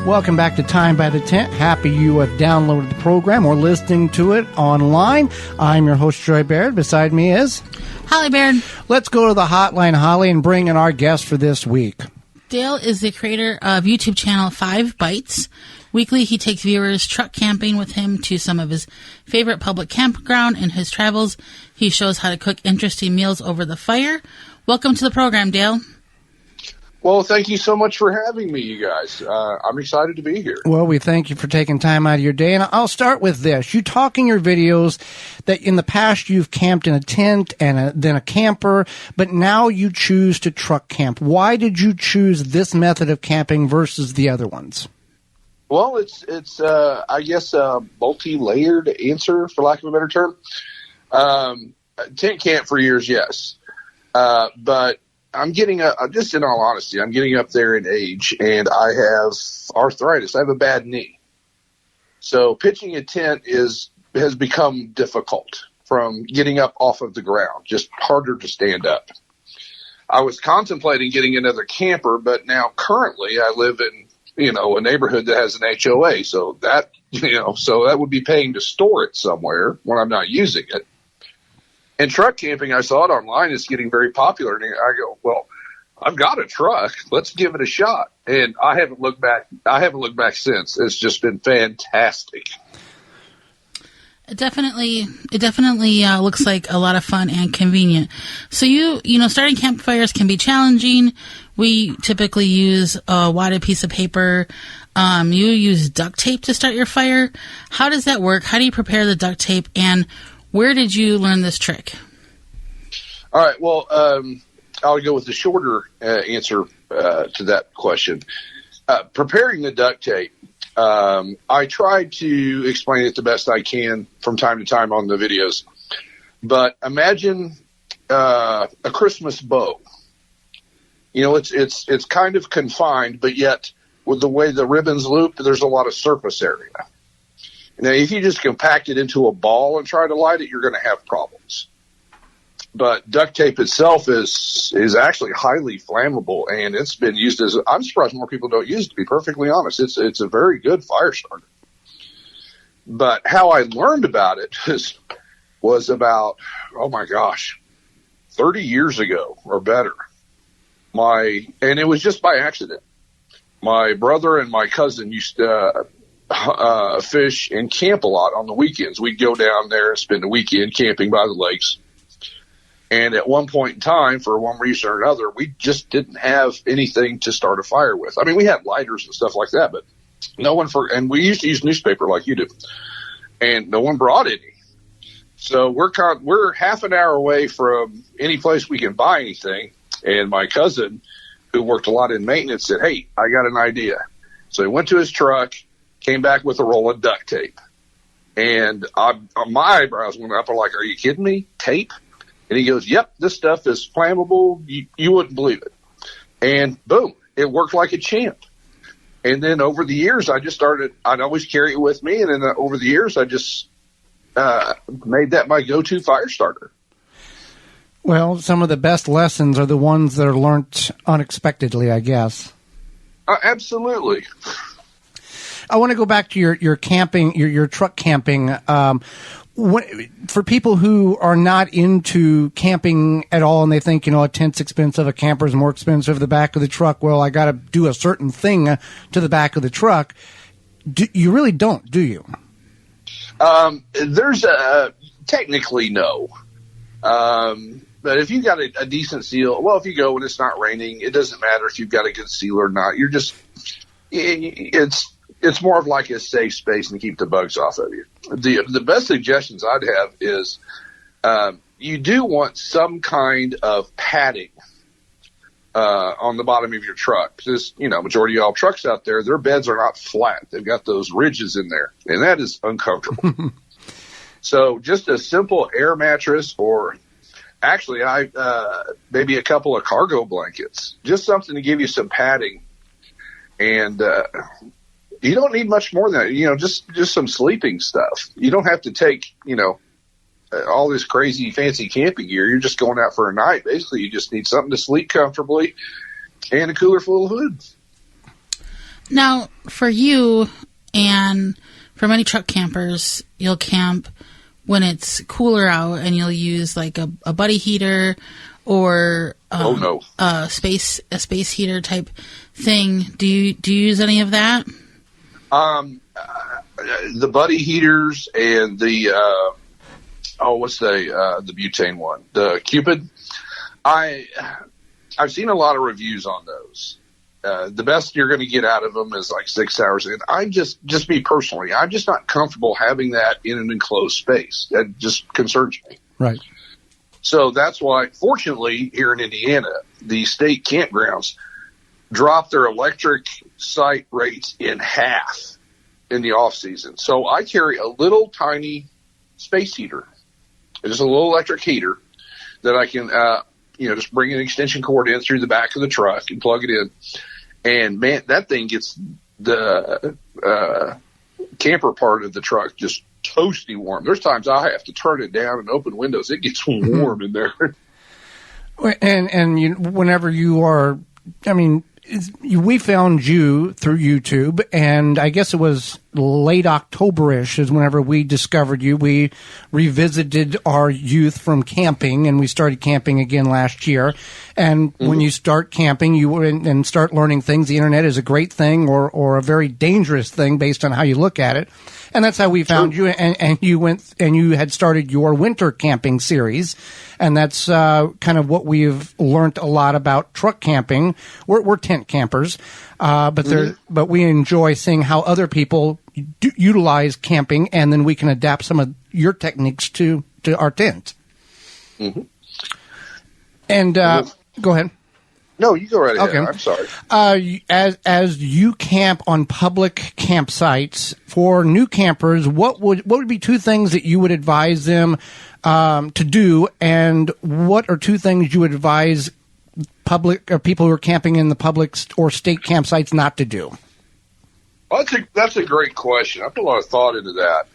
Welcome back to Time by the Tent. Happy you have downloaded the program or listening to it online. I'm your host, Joey Baird. Beside me is Holly Baird. Let's go to the hotline, Holly, and bring in our guest for this week. Dale is the creator of YouTube channel 5 Bites. Weekly, he takes viewers truck camping with him to some of his favorite public campground in his travels. He shows how to cook interesting meals over the fire. Welcome to the program, Dale. Well, thank you so much for having me, you guys. I'm excited to be here. Well, we thank you for taking time out of your day. And I'll start with this. You talk in your videos that in the past you've camped in a tent and then a camper, but now you choose to truck camp. Why did you choose this method of camping versus the other ones? Well, it's I guess a multi-layered answer, for lack of a better term. Tent camp for years, yes. But I'm getting just in all honesty, I'm getting up there in age, and I have arthritis. I have a bad knee. So pitching a tent has become difficult from getting up off of the ground, just harder to stand up. I was contemplating getting another camper, but now currently I live in, a neighborhood that has an HOA. So that would be paying to store it somewhere when I'm not using it. And truck camping, I saw it online, is getting very popular. And I go, well, I've got a truck. Let's give it a shot. And I haven't looked back. Since. It's just been fantastic. It definitely looks like a lot of fun and convenient. So starting campfires can be challenging. We typically use a wadded piece of paper. You use duct tape to start your fire. How does that work? How do you prepare the duct tape, and where did you learn this trick? All right. Well, I'll go with the shorter answer to that question. Preparing the duct tape, I try to explain it the best I can from time to time on the videos. But imagine a Christmas bow. It's kind of confined, but yet with the way the ribbons loop, there's a lot of surface area. Now, if you just compact it into a ball and try to light it, you're going to have problems. But duct tape itself is actually highly flammable, and it's been used as – I'm surprised more people don't use it, to be perfectly honest. It's a very good fire starter. But how I learned about it was about, 30 years ago or better. And it was just by accident. My brother and my cousin used to fish and camp a lot on the weekends. We'd go down there and spend the weekend camping by the lakes. And at one point in time, for one reason or another, we just didn't have anything to start a fire with. I mean, we had lighters and stuff like that, but and we used to use newspaper like you do, and no one brought any. So we're half an hour away from any place we can buy anything. And my cousin, who worked a lot in maintenance, said, "Hey, I got an idea." So he went to his truck, came back with a roll of duct tape. And my eyebrows went up. I'm like, "Are you kidding me? Tape?" And he goes, "Yep, this stuff is flammable. You wouldn't believe it." And boom, it worked like a champ. And then over the years, I'd always carry it with me. And then over the years, I just made that my go-to fire starter. Well, some of the best lessons are the ones that are learned unexpectedly, I guess. Absolutely. I want to go back to your camping, your truck camping. For people who are not into camping at all and they think, a tent's expensive, a camper's more expensive, the back of the truck, well, I got to do a certain thing to the back of the truck. You really don't, do you? There's technically no. But if you got a decent seal, well, if you go when it's not raining, it doesn't matter if you've got a good seal or not. You're just, it's more of like a safe space and keep the bugs off of you. The best suggestions I'd have is you do want some kind of padding on the bottom of your truck. Because, majority of all trucks out there, their beds are not flat. They've got those ridges in there, and that is uncomfortable. So just a simple air mattress, or actually maybe a couple of cargo blankets, just something to give you some padding. And you don't need much more than that, just some sleeping stuff. You don't have to take, all this crazy fancy camping gear. You're just going out for a night. Basically, you just need something to sleep comfortably and a cooler full of food. Now, for you and for many truck campers, you'll camp when it's cooler out, and you'll use like a buddy heater or a space heater type thing. Do you use any of that? The buddy heaters and the the butane one, the Cupid. I've seen a lot of reviews on those. The best you're going to get out of them is like 6 hours. And I'm just me personally, I'm just not comfortable having that in an enclosed space. That just concerns me. Right. So that's why, fortunately, here in Indiana, the state campgrounds dropped their electric site rates in half in the off season. So I carry a little tiny space heater. It's a little electric heater that I can, just bring an extension cord in through the back of the truck and plug it in. And man, that thing gets the camper part of the truck just toasty warm. There's times I have to turn it down and open windows. It gets warm in there. And whenever you are, we found you through YouTube, and I guess it was late October-ish is whenever we discovered you. We revisited our youth from camping, and we started camping again last year. And when you start camping, and start learning things, the internet is a great thing or a very dangerous thing based on how you look at it. And that's how we found you. And you went and you had started your winter camping series. And that's kind of what we've learned a lot about truck camping. We're tent campers, but we enjoy seeing how other people utilize camping, and then we can adapt some of your techniques to our tent. Mm-hmm. And go ahead. No, you go right ahead. Okay. I'm sorry. As you camp on public campsites, for new campers, what would be two things that you would advise them to do, and what are two things you would advise public or people who are camping in the public or state campsites not to do? Well, that's a great question. I put a lot of thought into that.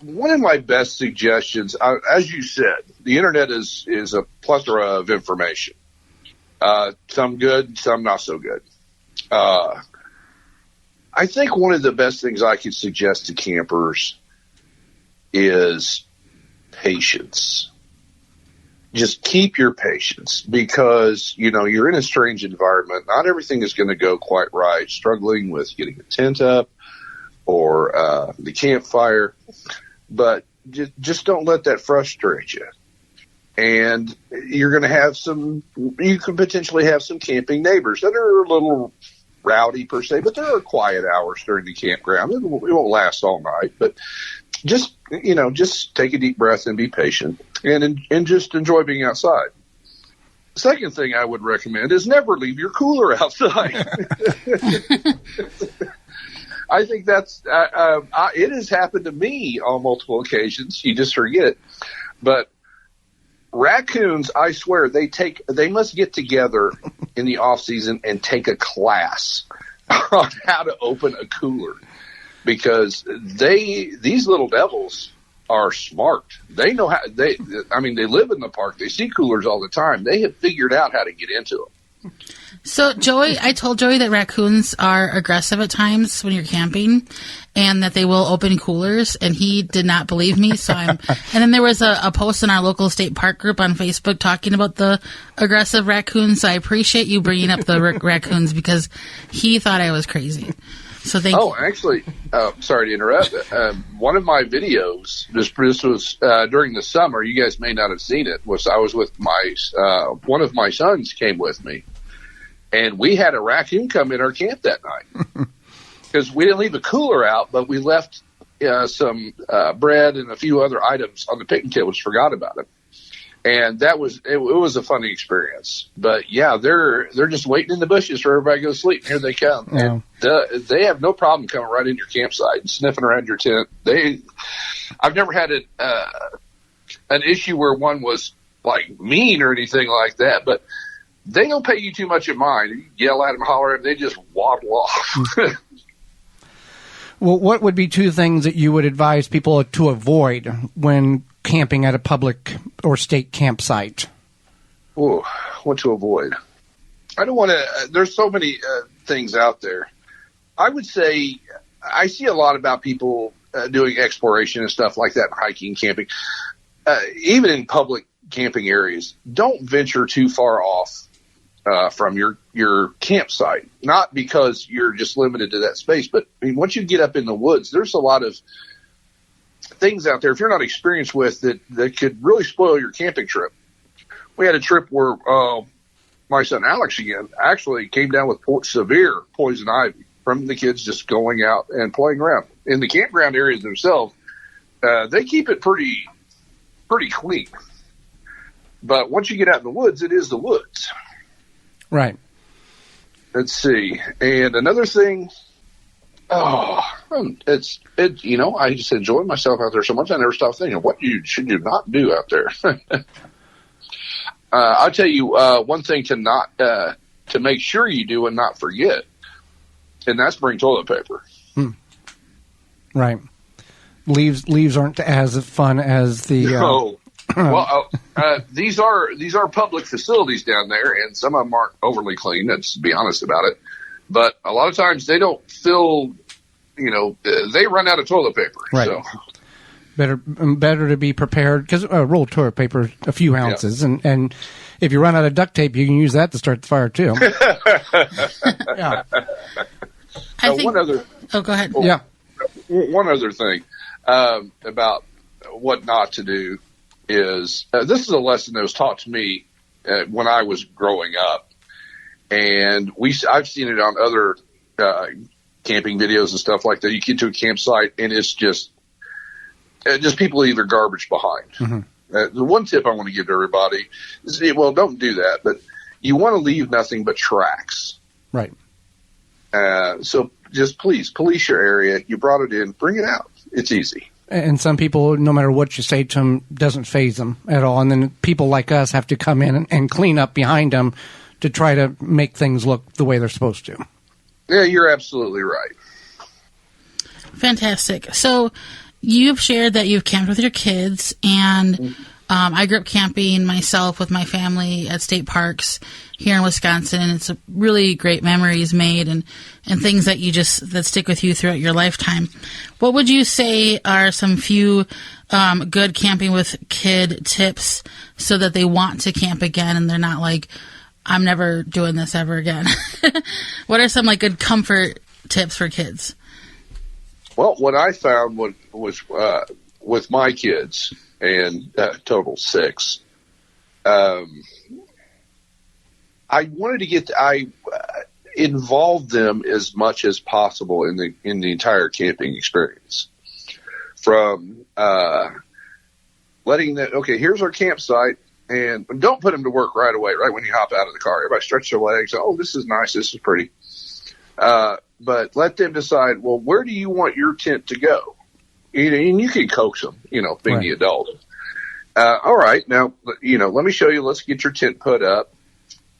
One of my best suggestions, as you said, the internet is a plethora of information. Some good, some not so good. I think one of the best things I could suggest to campers is patience. Just keep your patience, because, you're in a strange environment. Not everything is going to go quite right. Struggling with getting the tent up or the campfire. But just don't let that frustrate you. And you're going to you can potentially have some camping neighbors that are a little rowdy per se, but there are quiet hours during the campground. It won't last all night, but just take a deep breath and be patient and just enjoy being outside. The second thing I would recommend is never leave your cooler outside. I think that's it has happened to me on multiple occasions. You just forget it. But raccoons, I swear, they must get together in the off season and take a class on how to open a cooler, because these little devils are smart. They know how they live in the park. They see coolers all the time. They have figured out how to get into them. So, Joey, I told Joey that raccoons are aggressive at times when you're camping, and that they will open coolers, and he did not believe me. And then there was a post in our local state park group on Facebook talking about the aggressive raccoons. So I appreciate you bringing up the raccoons, because he thought I was crazy. So thank you. Oh, actually, sorry to interrupt. One of my videos, this was during the summer. You guys may not have seen it. I was with one of my sons came with me, and we had a raccoon come in our camp that night, because we didn't leave the cooler out, but we left some bread and a few other items on the picnic table. Just forgot about it. And it was a funny experience. But yeah, they're just waiting in the bushes for everybody to go to sleep. And here they come. Yeah. And they have no problem coming right in your campsite and sniffing around your tent. I've never had an issue where one was like mean or anything like that, but they don't pay you too much of mind. You yell at them, holler at them, they just waddle off. Well, what would be two things that you would advise people to avoid when camping at a public or state campsite? Oh, what to avoid? I don't want to. There's so many things out there. I would say I see a lot about people doing exploration and stuff like that, hiking, camping, even in public camping areas. Don't venture too far off from your campsite. Not because you're just limited to that space, but I mean, once you get up in the woods, there's a lot of things out there if you're not experienced with that could really spoil your camping trip. We had a trip where my son Alex again actually came down with severe poison ivy from the kids just going out and playing around. In the campground areas themselves, they keep it pretty clean. But once you get out in the woods, it is the woods. Right. Let's see. And another thing, I just enjoy myself out there so much I never stop thinking, what should you not do out there? I'll tell you one thing to make sure you do and not forget, and that's bring toilet paper. Right. Leaves aren't as fun as the. No. Well, these are public facilities down there, and some of them aren't overly clean. Let's be honest about it. But a lot of times they don't fill. They run out of toilet paper. Right. So. Better to be prepared because roll of toilet paper is a few ounces, and if you run out of duct tape, you can use that to start the fire too. Yeah. Go ahead. Yeah. One other thing about what not to do is this is a lesson that was taught to me when I was growing up, and I've seen it on other camping videos and stuff like that. You get to a campsite and it's just people leave their garbage behind. Mm-hmm. The one tip I want to give to everybody is, well, don't do that, but you want to leave nothing but tracks. Right. So just please police your area. You brought it in, bring it out. It's easy. And some people, no matter what you say to them, doesn't faze them at all. And then people like us have to come in and clean up behind them to try to make things look the way they're supposed to. Yeah, you're absolutely right. Fantastic. So you've shared that you've camped with your kids, and I grew up camping myself with my family at state parks here in Wisconsin, and it's really great memories made and things that that stick with you throughout your lifetime. What would you say are some few good camping with kid tips so that they want to camp again and they're not like, I'm never doing this ever again? What are some good comfort tips for kids? Well, what I found was with my kids, and total 6, I wanted to I involved them as much as possible in the entire camping experience. From letting them, okay, here's our campsite, and don't put them to work right away, right when you hop out of the car. Everybody stretch their legs. Oh, this is nice. This is pretty. But let them decide, well, where do you want your tent to go? And you can coax them, being right. The adult. All right, now, let me show you. Let's get your tent put up.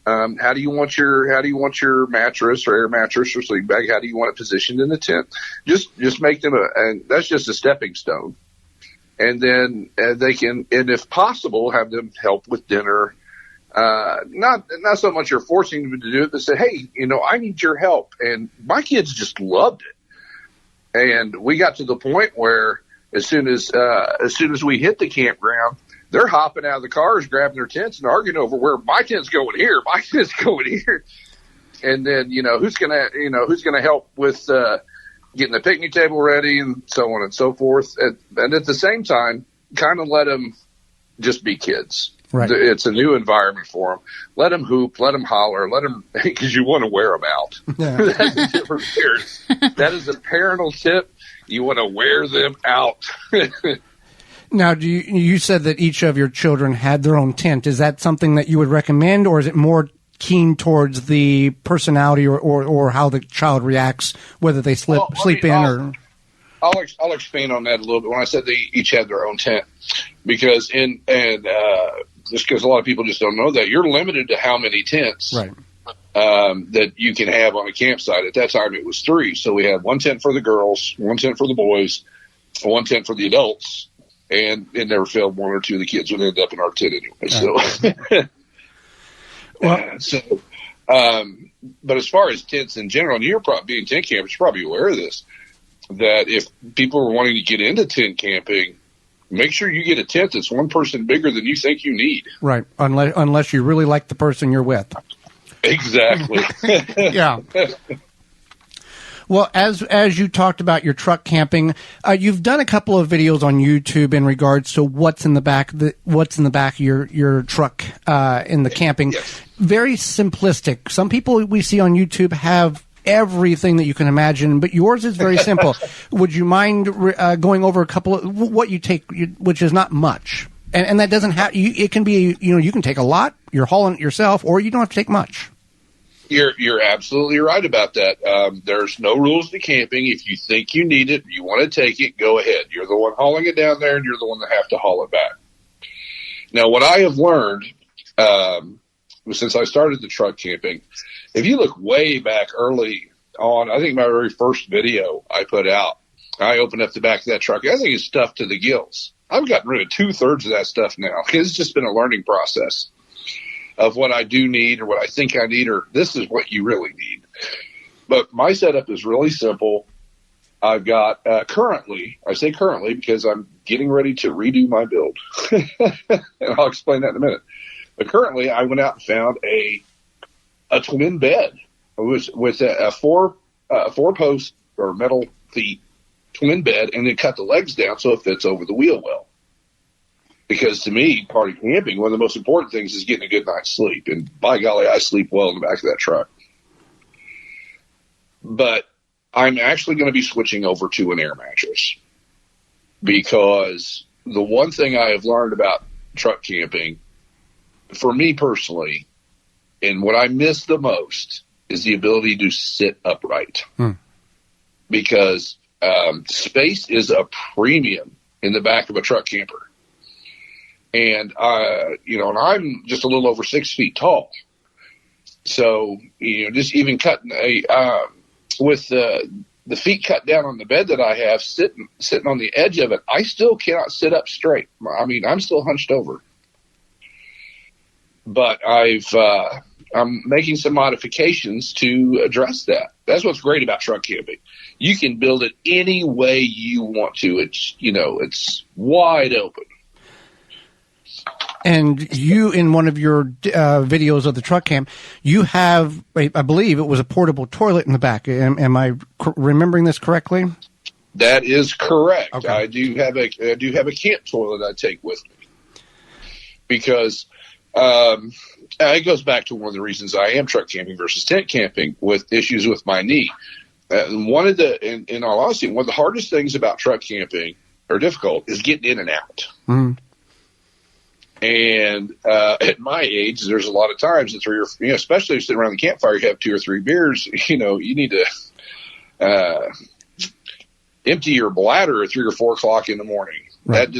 How do you want your mattress or air mattress or sleeping bag? How do you want it positioned in the tent? Just make them and that's just a stepping stone. And then they can, and if possible, have them help with dinner. Not so much you're forcing them to do it, but say, hey, I need your help. And my kids just loved it. And we got to the point where as soon as we hit the campground, they're hopping out of the cars, grabbing their tents and arguing over where my tent's going here, my tent's going here. And then, who's going to help with, getting the picnic table ready and so on and so forth. And at the same time, kind of let them just be kids. Right. It's a new environment for them. Let them hoop, let them holler, let them, because you want to wear them out. Yeah. That's a tip for parents. That is a parental tip. You want to wear them out. Now, you said that each of your children had their own tent. Is that something that you would recommend, or is it more keen towards the personality or how the child reacts, whether they sleep in or? I'll expand on that a little bit. When I said they each had their own tent, because just because a lot of people just don't know that you're limited to how many tents right. That you can have on a campsite. At that time, it was 3. So we had 1 tent for the girls, 1 tent for the boys, 1 tent for the adults, and it never failed 1 or 2 of the kids would end up in our tent anyway. So, But as far as tents in general, and you're probably being tent campers, you're probably aware of this, that if people are wanting to get into tent camping, make sure you get a tent that's one person bigger than you think you need. Right. Unless you really like the person you're with. Exactly. Yeah. Well, as you talked about your truck camping, you've done a couple of videos on YouTube in regards to what's in the back of your truck in the camping. Yes. Very simplistic. Some people we see on YouTube have everything that you can imagine, but yours is very simple. Would you mind going over a couple of what you take, which is not much, and that doesn't have. It can be, you can take a lot. You're hauling it yourself, or you don't have to take much. You're absolutely right about that. There's no rules to camping. If you think you need it, you want to take it, go ahead. You're the one hauling it down there, and you're the one that have to haul it back. Now, what I have learned since I started the truck camping, if you look way back early on, I think my very first video I put out, I opened up the back of that truck. I think it's stuffed to the gills. I've gotten rid of 2/3 of that stuff now. It's just been a learning process of what I do need or what I think I need, or this is what you really need. But my setup is really simple. I've got currently, I say currently because I'm getting ready to redo my build. And I'll explain that in a minute. But currently I went out and found a twin bed with a four post or metal feet twin bed, and then cut the legs down so it fits over the wheel well. Because to me, party camping, one of the most important things is getting a good night's sleep. And by golly, I sleep well in the back of that truck. But I'm actually going to be switching over to an air mattress. Because the one thing I have learned about truck camping, for me personally, and what I miss the most, is the ability to sit upright. Because space is a premium in the back of a truck camper. And, and I'm just a little over 6 feet tall. So, just even cutting with the feet cut down on the bed that I have, sitting on the edge of it, I still cannot sit up straight. I mean, I'm still hunched over. But I'm making some modifications to address that. That's what's great about truck camping. You can build it any way you want to. It's wide open. And you, in one of your videos of the truck camp, you have, I believe it was a portable toilet in the back. Am I remembering this correctly? That is correct. Okay. I do have a camp toilet I take with me because it goes back to one of the reasons I am truck camping versus tent camping with issues with my knee. In all honesty, one of the hardest things about truck camping, or difficult, is getting in and out. Mm-hmm. And at my age, there's a lot of times that especially sitting around the campfire, you have 2 or 3 beers. You need to empty your bladder at 3 or 4 o'clock in the morning. Right.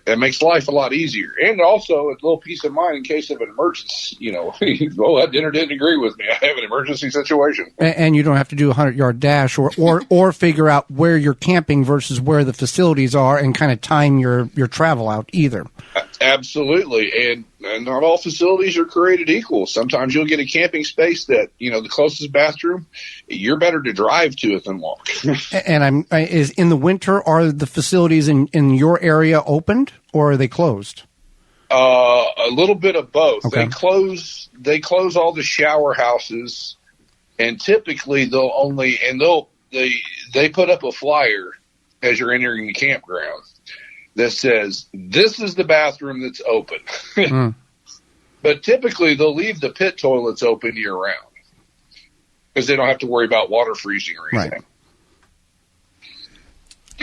That makes life a lot easier, and also a little peace of mind in case of an emergency. That dinner didn't agree with me. I have an emergency situation, and you don't have to do a 100-yard dash or figure out where you're camping versus where the facilities are, and kind of time your travel out either. Absolutely, and not all facilities are created equal. Sometimes you'll get a camping space that the closest bathroom, you're better to drive to it than walk. And is in the winter, are the facilities in your area opened or are they closed? A little bit of both. Okay. They close all the shower houses, and typically they put up a flyer as you're entering the campground that says, this is the bathroom that's open. But typically they'll leave the pit toilets open year round because they don't have to worry about water freezing or anything. Right.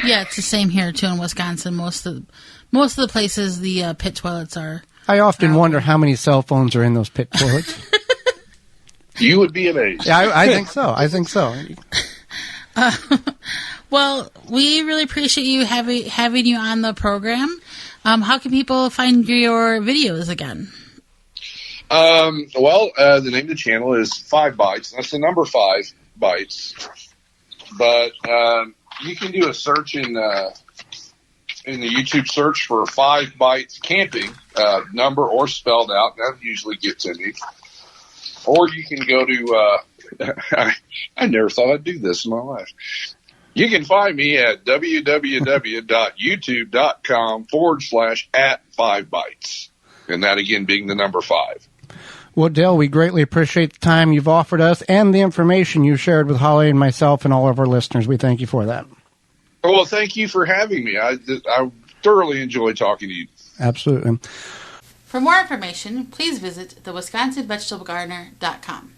Yeah, it's the same here too in Wisconsin. Most of the places the pit toilets are. I often wonder how many cell phones are in those pit toilets. You would be amazed. Yeah, I think so. Well, we really appreciate you having you on the program. How can people find your videos again? The name of the channel is 5 Bites. That's the number 5 Bites. But you can do a search in the YouTube search for 5 Bites Camping, number or spelled out. That usually gets in me. Or you can go to, I never thought I'd do this in my life. You can find me at www.youtube.com/@5bites. And that again being the number 5. Well, Dale, we greatly appreciate the time you've offered us and the information you shared with Holly and myself and all of our listeners. We thank you for that. Well, thank you for having me. I thoroughly enjoyed talking to you. Absolutely. For more information, please visit thewisconsinvegetablegardener.com.